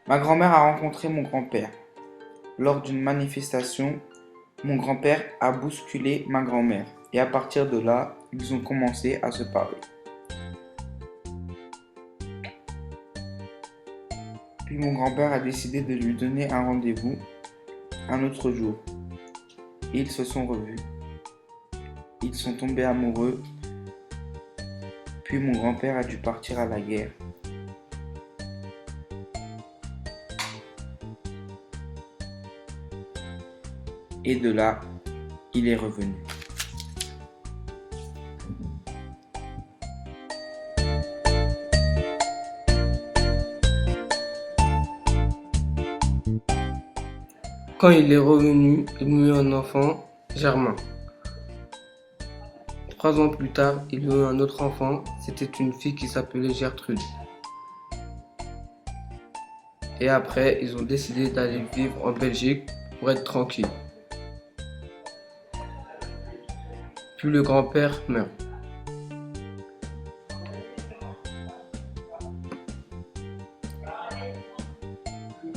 Ma grand-mère a rencontré mon grand-père. Lors d'une manifestation, mon grand-père a bousculé ma grand-mère et à partir de là, ils ont commencé à se parler. Puis mon grand-père a décidé de lui donner un rendez-vous un autre jour. Ils se sont revus. Ils sont tombés amoureux. Puis mon grand-père a dû partir à la guerre. Et de là, il est revenu. Quand il est revenu, il eut un enfant, Germain. 3 ans plus tard, il eut un autre enfant, c'était une fille qui s'appelait Gertrude. Et après, ils ont décidé d'aller vivre en Belgique pour être tranquille. Puis le grand-père meurt.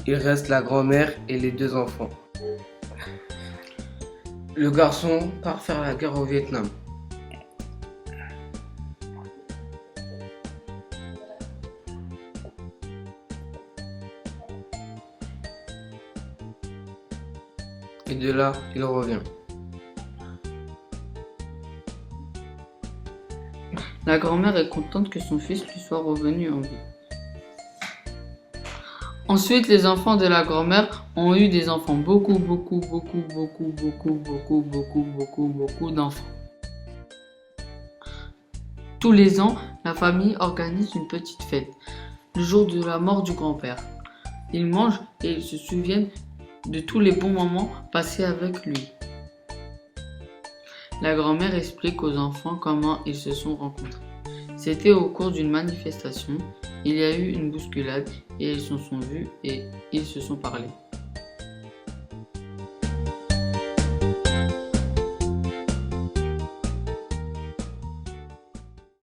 Il reste la grand-mère et les 2 enfants. Le garçon part faire la guerre au Vietnam. Et de là, il revient. La grand-mère est contente que son fils lui soit revenu en vie. Ensuite, les enfants de la grand-mère ont eu des enfants. Beaucoup d'enfants. Tous les ans, la famille organise une petite fête, le jour de la mort du grand-père. Ils mangent et ils se souviennent de tous les bons moments passés avec lui. La grand-mère explique aux enfants comment ils se sont rencontrés. C'était au cours d'une manifestation, il y a eu une bousculade et ils se sont vus et ils se sont parlé.